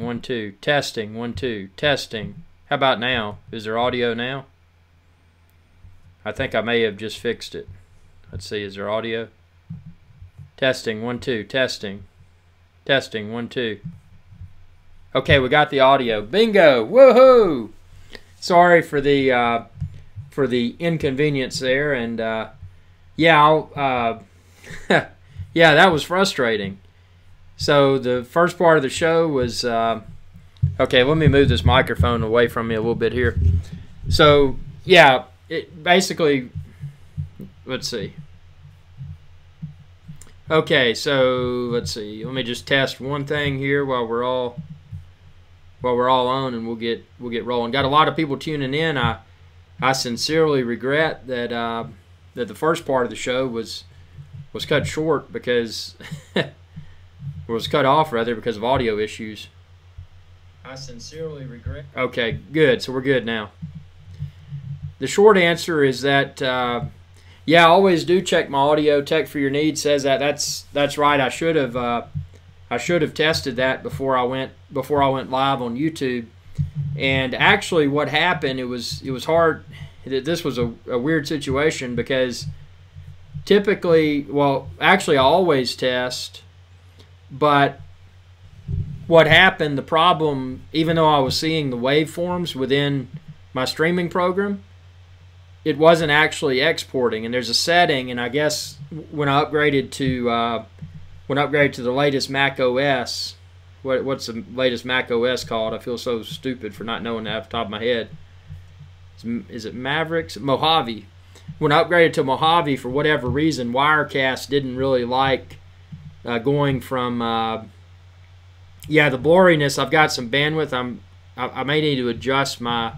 1 2 testing 1 2 testing. How about now? Is there audio now? I think I may have just fixed it. Let's see, is there audio? Testing 1 2 testing 1 2. Okay, we got the audio. Bingo! Woohoo! Sorry for the inconvenience there, and yeah, yeah, that was frustrating. So the first part of the show was okay. Let me move this microphone away from me a little bit here. So yeah, it basically, let's see. Okay, so let's see. Let me just test one thing here while we're all on, and we'll get rolling. Got a lot of people tuning in. I sincerely regret that that the first part of the show was cut short because was cut off rather because of audio issues. I sincerely regret. Okay, good. So we're good now. The short answer is that yeah, I always do check my audio. Tech for Your Needs says that. That's right. I should have tested that before I went live on YouTube. And actually, what happened? It was hard. This was a weird situation because typically, well, actually, I always test. But what happened, the problem, even though I was seeing the waveforms within my streaming program, it wasn't actually exporting. And there's a setting, and I guess when I upgraded to the latest Mac OS, what's the latest Mac OS called? I feel so stupid for not knowing that off the top of my head. Is it Mavericks? Mojave. When I upgraded to Mojave, for whatever reason, Wirecast didn't really like going from yeah, the blurriness. I've got some bandwidth. I may need to adjust my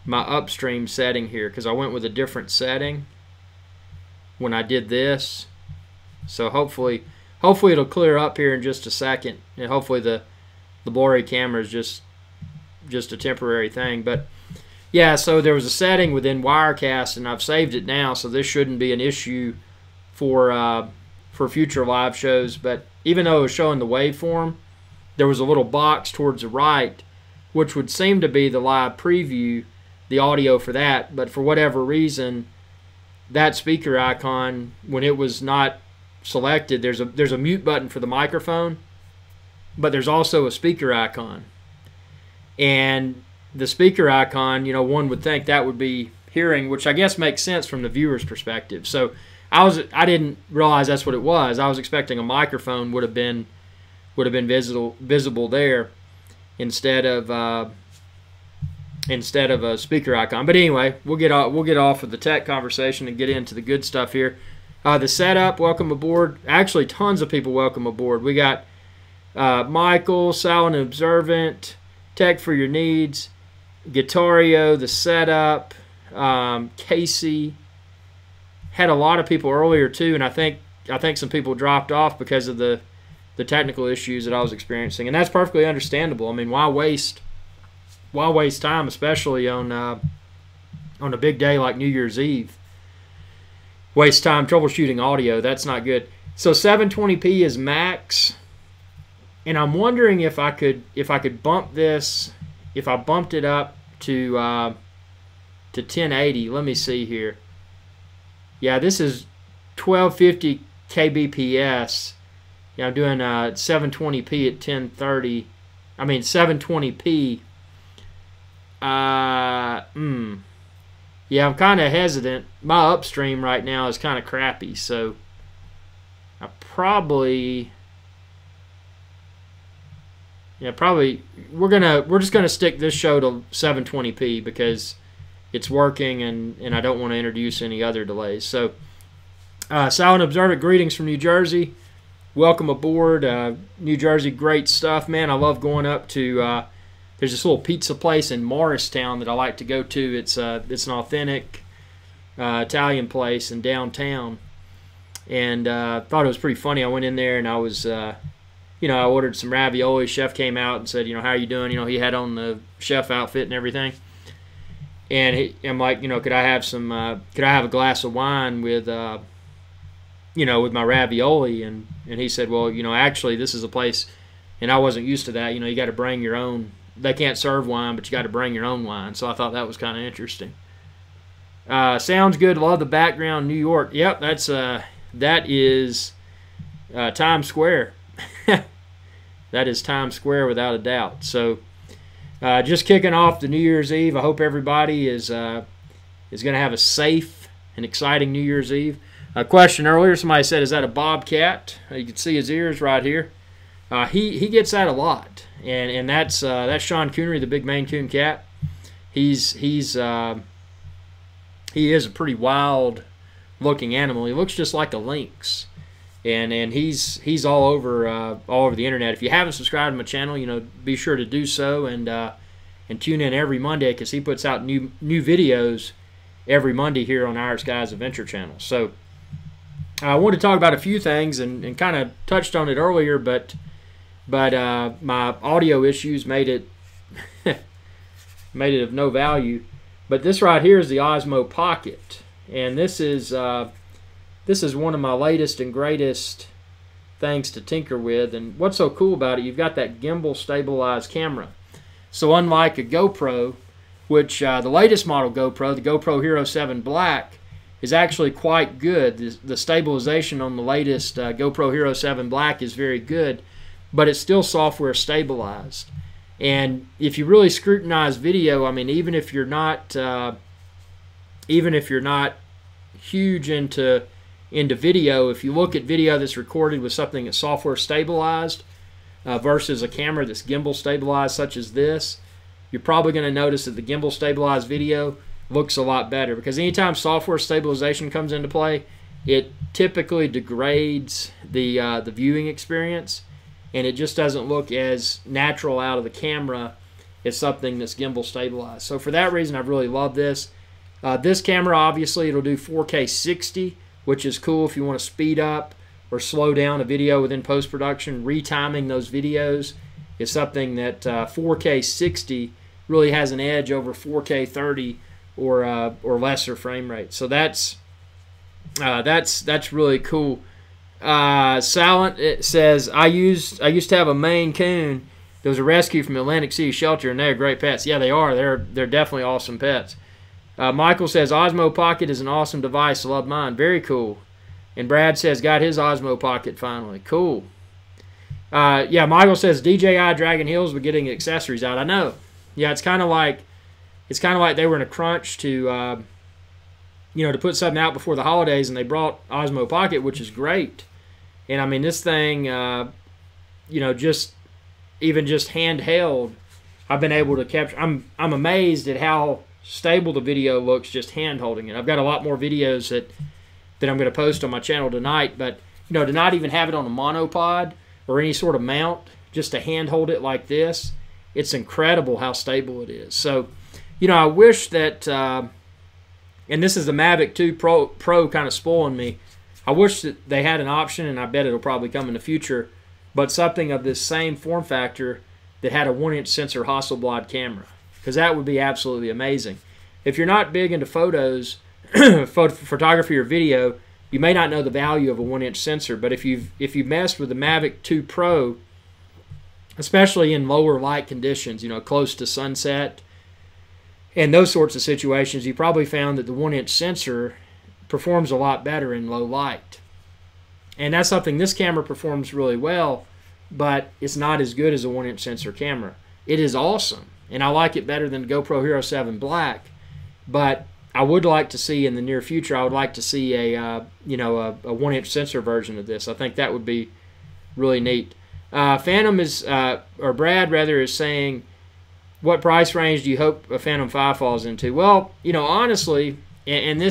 upstream setting here because I went with a different setting when I did this. So hopefully it'll clear up here in just a second, and hopefully the blurry camera is just a temporary thing. But yeah, so there was a setting within Wirecast, and I've saved it now, so this shouldn't be an issue for future live shows. But even though it was showing the waveform, there was a little box towards the right, which would seem to be the live preview, the audio for that. But for whatever reason, that speaker icon, when it was not selected, there's a mute button for the microphone, but there's also a speaker icon. And the speaker icon, you know, one would think that would be hearing, which I guess makes sense from the viewer's perspective. So I didn't realize that's what it was. I was expecting a microphone would have been visible there instead of a speaker icon. But anyway, we'll get off of the tech conversation and get into the good stuff here. The setup, welcome aboard. Actually, tons of people welcome aboard. We got Michael, Silent Observant, Tech for Your Needs, Guitario, the setup, Casey. Had a lot of people earlier too, and I think some people dropped off because of the technical issues that I was experiencing, and that's perfectly understandable. I mean, why waste time, especially on a big day like New Year's Eve? Waste time troubleshooting audio. That's not good. So 720p is max, and I'm wondering if I could bump this, if I bumped it up to 1080. Let me see here. Yeah, this is 1250 kbps. Yeah, I'm doing 720p at 1030. I mean 720p. Yeah, I'm kind of hesitant. My upstream right now is kind of crappy, so I probably, yeah, we're just gonna stick this show to 720p because it's working, and I don't want to introduce any other delays. So, Silent Observant, greetings from New Jersey. Welcome aboard. New Jersey, great stuff, man. I love going up to. There's this little pizza place in Morristown that I like to go to. It's an authentic Italian place in downtown, and thought it was pretty funny. I went in there and I was, I ordered some ravioli. Chef came out and said, how are you doing? He had on the chef outfit and everything. And I'm like, could I have a glass of wine with, with my ravioli? And he said, well, actually, this is a place and I wasn't used to that. You know, you got to bring your own. They can't serve wine, but you got to bring your own wine. So I thought that was kind of interesting. Sounds good. Love the background, New York. Yep, that is Times Square. That is Times Square without a doubt. So just kicking off the New Year's Eve. I hope everybody is going to have a safe and exciting New Year's Eve. A question earlier, somebody said, "Is that a bobcat?" You can see his ears right here. He gets that a lot, and that's Sean Coonery, the big Maine Coon cat. He is a pretty wild looking animal. He looks just like a lynx, and he's all over the internet. If you haven't subscribed to my channel, you know, be sure to do so, and tune in every Monday because he puts out new videos every Monday here on IrixGuy's Adventure channel. So I want to talk about a few things and kind of touched on it earlier, but my audio issues made it of no value. But this right here is the Osmo Pocket, and this is one of my latest and greatest things to tinker with. And what's so cool about it, you've got that gimbal stabilized camera. So unlike a GoPro, which the latest model GoPro, the GoPro Hero 7 Black, is actually quite good. The stabilization on the latest GoPro Hero 7 Black is very good, but it's still software stabilized. And if you really scrutinize video, I mean, even if you're not huge into video, if you look at video that's recorded with something that's software stabilized versus a camera that's gimbal stabilized, such as this, you're probably going to notice that the gimbal stabilized video looks a lot better, because anytime software stabilization comes into play, it typically degrades the viewing experience, and it just doesn't look as natural out of the camera as something that's gimbal stabilized. So for that reason, I really love this. This camera, obviously, it'll do 4K 60, which is cool if you want to speed up or slow down a video within post-production. Retiming those videos is something that 4K 60 really has an edge over 4K 30 or lesser frame rate. So that's really cool. Silent, it says, I used to have a Maine Coon that was a rescue from Atlantic City Shelter, and they're great pets. Yeah, they are. They're definitely awesome pets. Michael says, Osmo Pocket is an awesome device. I love mine. Very cool. And Brad says, got his Osmo Pocket finally. Cool. Yeah, Michael says, DJI Dragon Hills were getting accessories out. I know. Yeah, it's kind of like they were in a crunch to to put something out before the holidays, and they brought Osmo Pocket, which is great. And I mean, this thing, just handheld, I've been able to capture. I'm amazed at how stable the video looks just hand holding it. I've got a lot more videos that I'm going to post on my channel tonight, but to not even have it on a monopod or any sort of mount, just to hand hold it like this, it's incredible how stable it is. So, I wish that, and this is the Mavic 2 Pro kind of spoiling me, I wish that they had an option, and I bet it'll probably come in the future, but something of this same form factor that had a 1-inch sensor Hasselblad camera, because that would be absolutely amazing. If you're not big into photos, photography or video, you may not know the value of a 1-inch sensor, but if you've messed with the Mavic 2 Pro, especially in lower light conditions, close to sunset and those sorts of situations, you probably found that the 1-inch sensor performs a lot better in low light. And that's something this camera performs really well, but it's not as good as a 1-inch sensor camera. It is awesome, and I like it better than the GoPro Hero 7 Black, but I would like to see in the near future, I would like to see a 1-inch sensor version of this. I think that would be really neat. Phantom is, or Brad rather, is saying, what price range do you hope a Phantom 5 falls into? Well, honestly, and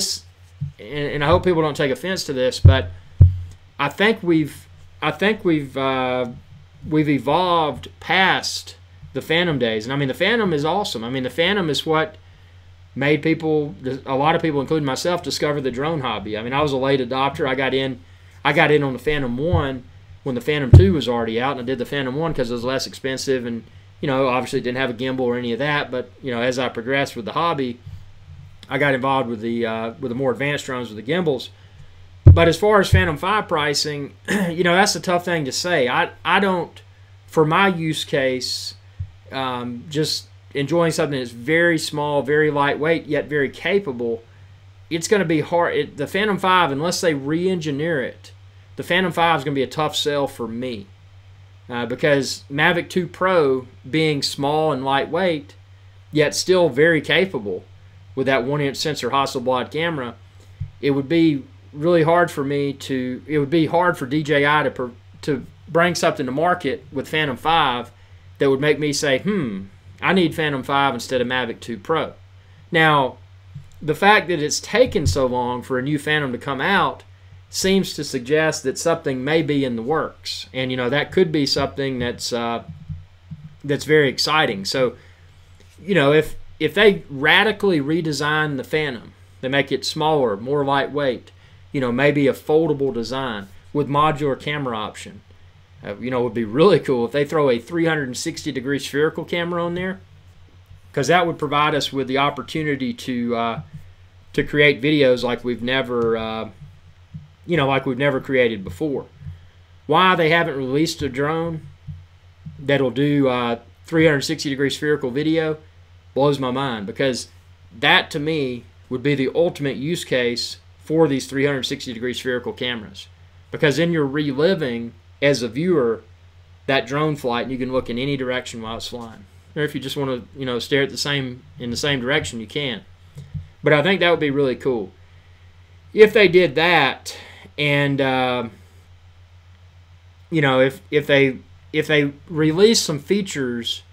I hope people don't take offense to this, but I think we've evolved past the Phantom days. And I mean, the Phantom is awesome. I mean, the Phantom is what made a lot of people, including myself, discover the drone hobby. I mean, I was a late adopter. I got in on the Phantom 1 when the Phantom 2 was already out, and I did the Phantom 1 because it was less expensive, and obviously didn't have a gimbal or any of that. But as I progressed with the hobby, I got involved with the more advanced drones with the gimbals. But as far as Phantom 5 pricing, that's a tough thing to say. I don't for my use case, just enjoying something that's very small, very lightweight, yet very capable, it's going to be hard. The Phantom 5, unless they re-engineer it, the Phantom 5 is going to be a tough sell for me. Because Mavic 2 Pro, being small and lightweight, yet still very capable with that 1-inch sensor Hasselblad camera, it would be really hard for me to, it would be hard for DJI to bring something to market with Phantom 5 that would make me say, I need Phantom 5 instead of Mavic 2 Pro. Now, the fact that it's taken so long for a new Phantom to come out seems to suggest that something may be in the works. And, that could be something that's very exciting. So, if they radically redesign the Phantom, they make it smaller, more lightweight, maybe a foldable design with modular camera option, it would be really cool if they throw a 360-degree spherical camera on there, because that would provide us with the opportunity to create videos like we've never, created before. Why they haven't released a drone that'll do 360-degree spherical video blows my mind, because that to me would be the ultimate use case for these 360-degree spherical cameras, because then you're reliving as a viewer that drone flight, and you can look in any direction while it's flying. Or if you just want to stare at in the same direction, you can. But I think that would be really cool if they did that. And if they release some features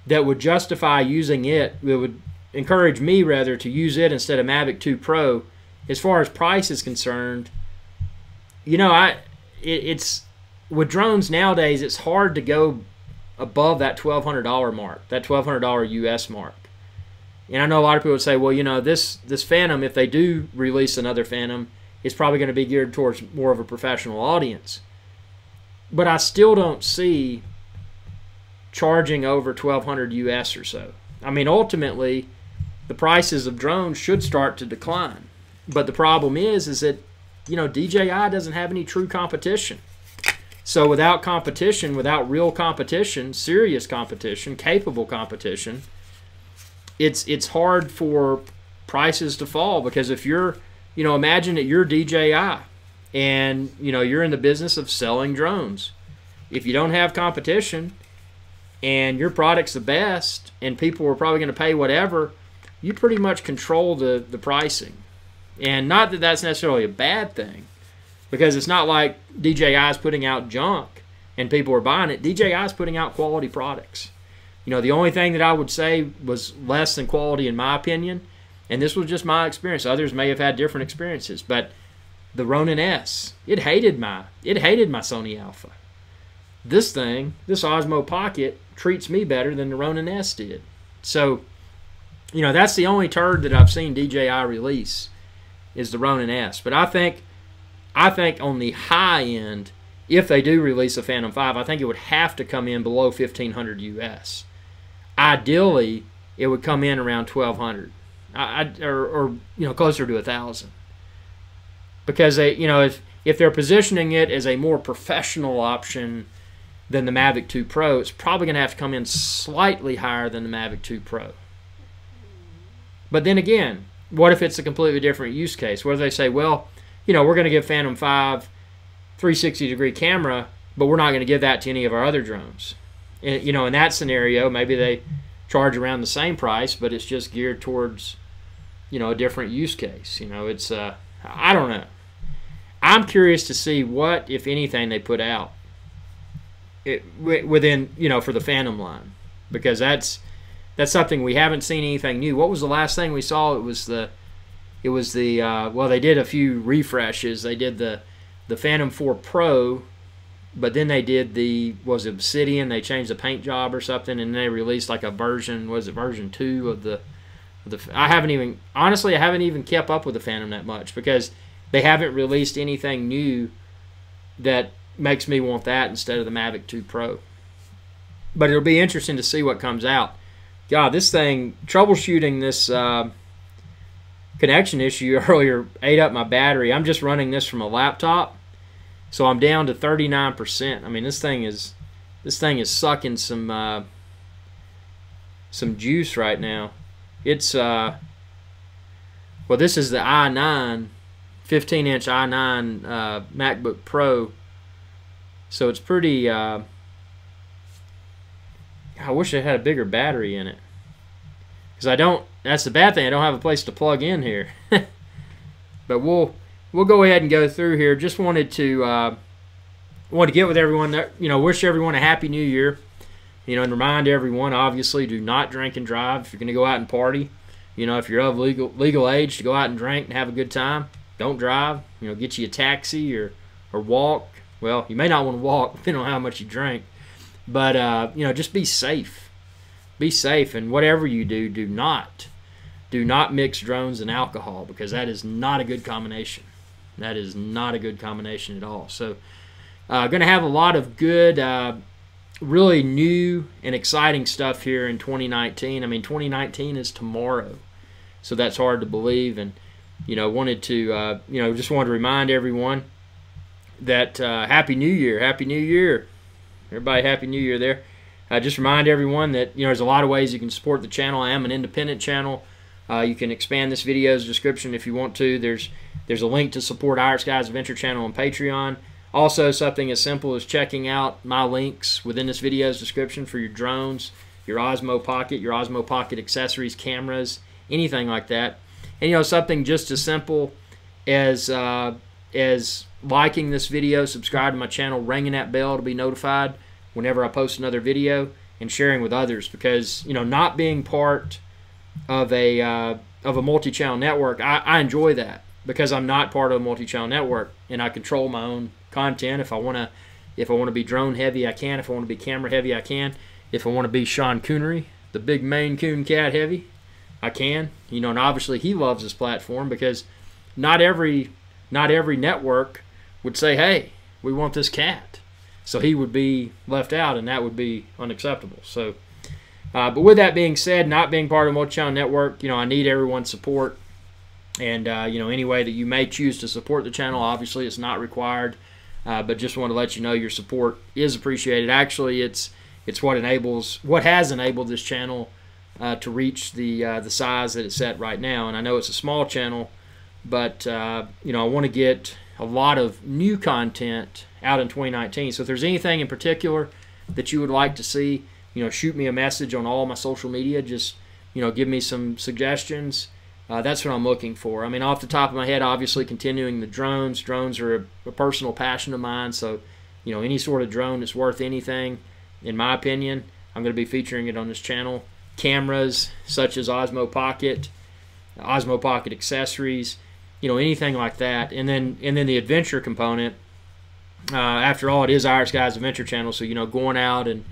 that would justify using it, it would encourage me rather to use it instead of Mavic 2 Pro. As far as price is concerned, it's with drones nowadays, it's hard to go above that $1,200 mark, that $1,200 US mark. And I know a lot of people would say, well, this Phantom, if they do release another Phantom, is probably going to be geared towards more of a professional audience. But I still don't see charging over $1,200 US or so. I mean, ultimately, the prices of drones should start to decline. But the problem is that, DJI doesn't have any true competition. So without competition, without real competition, serious competition, capable competition, it's hard for prices to fall, because if you're, imagine that you're DJI and, you're in the business of selling drones. If you don't have competition and your product's the best and people are probably going to pay whatever, you pretty much control the pricing. And not that that's necessarily a bad thing, because it's not like DJI is putting out junk and people are buying it. DJI is putting out quality products. The only thing that I would say was less than quality in my opinion, and this was just my experience. Others may have had different experiences, but the Ronin S, it hated my Sony Alpha. This Osmo Pocket treats me better than the Ronin S did. So, that's the only turd that I've seen DJI release is the Ronin S. But I think on the high end, if they do release a Phantom 5, I think it would have to come in below $1,500 US. Ideally, it would come in around $1,200, or closer to $1,000. Because they, if they're positioning it as a more professional option than the Mavic 2 Pro, it's probably going to have to come in slightly higher than the Mavic 2 Pro. But then again, what if it's a completely different use case? Where they say, well, we're going to give Phantom 5 360-degree camera, but we're not going to give that to any of our other drones. And, in that scenario, maybe they charge around the same price, but it's just geared towards, a different use case. It's, I don't know. I'm curious to see what, if anything, they put out within, for the Phantom line, because that's something we haven't seen anything new. What was the last thing we saw? It was the well, they did a few refreshes. They did the Phantom 4 Pro, but then they did was it Obsidian? They changed the paint job or something, and they released like a version. Was it version 2 of the? I haven't even kept up with the Phantom that much, because they haven't released anything new that makes me want that instead of the Mavic 2 Pro. But it'll be interesting to see what comes out. God, this thing, troubleshooting this connection issue earlier ate up my battery. I'm just running this from a laptop, so I'm down to 39%. I mean, this thing is This thing is sucking some juice right now. It's well, this is the i9, 15-inch i9 MacBook Pro. So it's pretty. I wish it had a bigger battery in it, because I don't. That's the bad thing. I don't have a place to plug in here. But we'll go ahead and go through here. Just wanted to get with everyone that, wish everyone a happy New Year. And remind everyone, obviously, do not drink and drive if you're going to go out and party. If you're of legal age to go out and drink and have a good time, don't drive. Get you a taxi or walk. Well, you may not want to walk depending on how much you drink. But, just be safe. Be safe. And whatever you do, do not mix drones and alcohol, because that is not a good combination. That is not a good combination at all. So, going to have a lot of good, really new and exciting stuff here in 2019. I mean, 2019 is tomorrow. So that's hard to believe. And, wanted to, just wanted to remind everyone that Happy New Year. Happy New Year. Everybody, Happy New Year there. Just remind everyone that, there's a lot of ways you can support the channel. I am an independent channel. You can expand this video's description if you want to. There's a link to support IrixGuy's Adventure channel on Patreon. Also, something as simple as checking out my links within this video's description for your drones, your Osmo Pocket accessories, cameras, anything like that. And something just as simple as liking this video, subscribe to my channel, ringing that bell to be notified whenever I post another video, and sharing with others. Because not being part of a multi-channel network, I enjoy that, because I'm not part of a multi-channel network, and I control my own content. If I want to be drone heavy, I can. If I want to be camera heavy, I can. If I want to be Sean Coonery, the big Maine Coon cat heavy, I can. And obviously he loves this platform, because not every network would say, hey, we want this cat. So he would be left out, and that would be unacceptable. So, but with that being said, not being part of a multi-channel network, I need everyone's support. And, any way that you may choose to support the channel, obviously it's not required. But just want to let you know your support is appreciated. Actually, it's what has enabled this channel to reach the size that it's at right now. And I know it's a small channel, but I want to get a lot of new content out in 2019. So if there's anything in particular that you would like to see, shoot me a message on all my social media. Just give me some suggestions. That's what I'm looking for. I mean, off the top of my head, obviously continuing the drones. Drones are a personal passion of mine. So, any sort of drone that's worth anything, in my opinion, I'm going to be featuring it on this channel. Cameras such as Osmo Pocket accessories, anything like that. And then the adventure component. After all, it is IrixGuy's Adventure channel. So going out and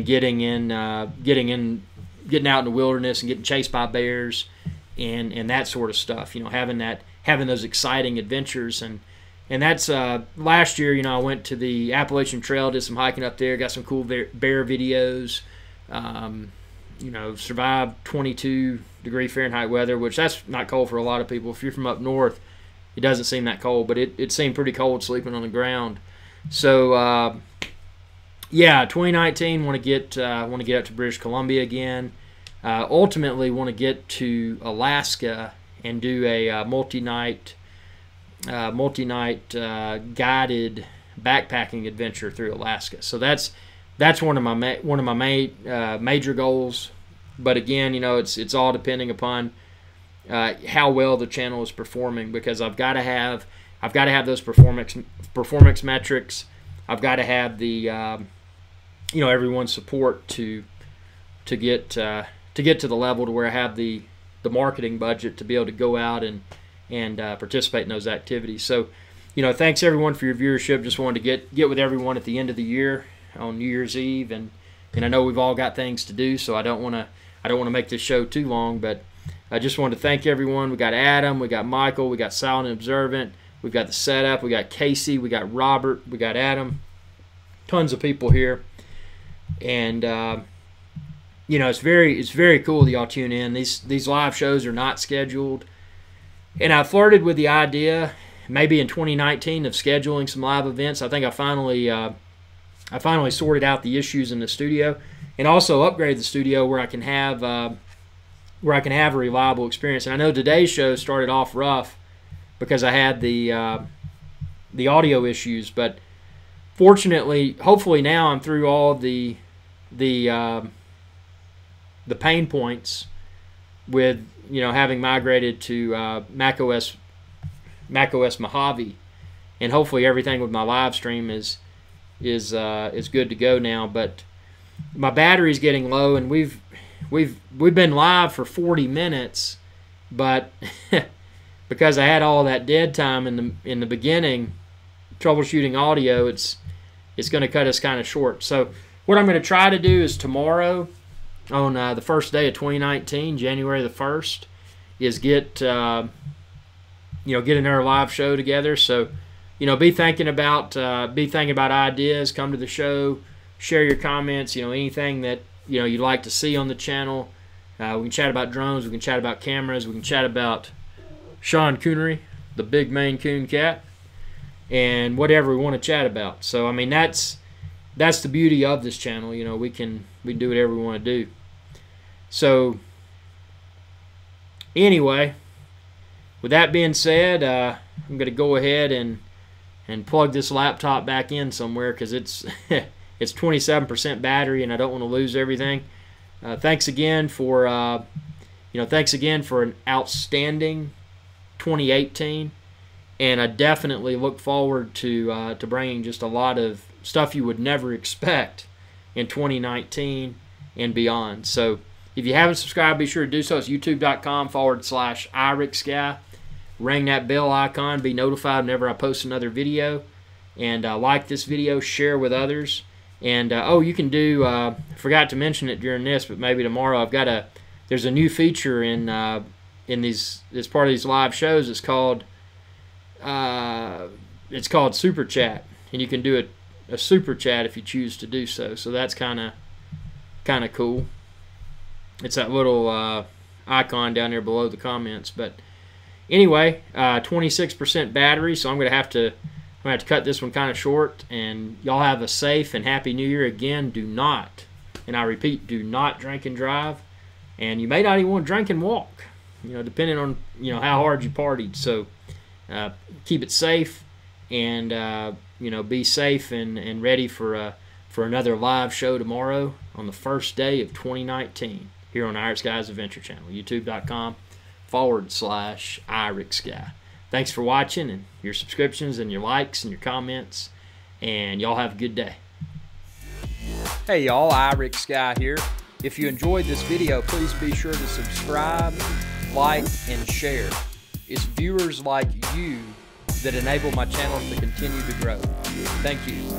getting out in the wilderness and getting chased by bears. And that sort of stuff, having those exciting adventures. And that's last year, I went to the Appalachian Trail, did some hiking up there, got some cool bear videos, survived 22-degree Fahrenheit weather, which that's not cold for a lot of people. If you're from up north, it doesn't seem that cold, but it seemed pretty cold sleeping on the ground. So yeah, 2019, want to get up to British Columbia again. Ultimately want to get to Alaska and do a multi-night guided backpacking adventure through Alaska. So that's one of my major goals. But again, it's all depending upon how well the channel is performing, because I've got to have those performance metrics. I've got to have the everyone's support to get to the level to where I have the marketing budget to be able to go out and participate in those activities. So, thanks everyone for your viewership. Just wanted to get with everyone at the end of the year on New Year's Eve, and I know we've all got things to do, so I don't want to make this show too long, but I just wanted to thank everyone. We got Adam, we got Michael, we got Silent Observant, we've got the setup, we got Casey, we got Robert, we got Adam, tons of people here, and it's very cool that y'all tune in. These live shows are not scheduled, and I flirted with the idea maybe in 2019 of scheduling some live events. I think I finally I finally sorted out the issues in the studio, and also upgraded the studio where I can have a reliable experience. And I know today's show started off rough because I had the audio issues, but fortunately, hopefully now I'm through all of the pain points with having migrated to macOS Mojave, and hopefully everything with my live stream is good to go now. But my battery's getting low, and we've been live for 40 minutes, but because I had all that dead time in the beginning troubleshooting audio, it's going to cut us kind of short. So what I'm going to try to do is tomorrow, on the first day of 2019, January the 1st, is get another live show together. So be thinking about ideas. Come to the show, share your comments. Anything that you'd like to see on the channel. We can chat about drones. We can chat about cameras. We can chat about Sean Coonery, the big Maine Coon cat, and whatever we want to chat about. So I mean that's the beauty of this channel. We can do whatever we want to do. So anyway, with that being said, I'm going to go ahead and plug this laptop back in somewhere, because it's 27% battery, and I don't want to lose everything. Thanks again for an outstanding 2018, and I definitely look forward to bringing just a lot of stuff you would never expect in 2019 and beyond. So if you haven't subscribed, be sure to do so. It's youtube.com/IrixGuy. Ring that bell icon, be notified whenever I post another video, and like this video, share with others. And you can do, forgot to mention it during this, but maybe tomorrow, there's a new feature in this part of these live shows. It's called Super Chat, and you can do a Super Chat if you choose to do so. So that's kind of cool. It's that little icon down there below the comments. But anyway, 26% battery, so I'm gonna have to cut this one kind of short. And y'all have a safe and happy New Year. Again, do not, and I repeat, do not drink and drive. And you may not even want to drink and walk, depending on how hard you partied. So keep it safe, and be safe and ready for another live show tomorrow on the first day of 2019 here on IrixGuy's Adventure Channel, youtube.com/IrixGuy. Thanks for watching, and your subscriptions and your likes and your comments, and y'all have a good day. Hey y'all, IrixGuy here. If you enjoyed this video, please be sure to subscribe, like, and share. It's viewers like you that enable my channel to continue to grow. Thank you.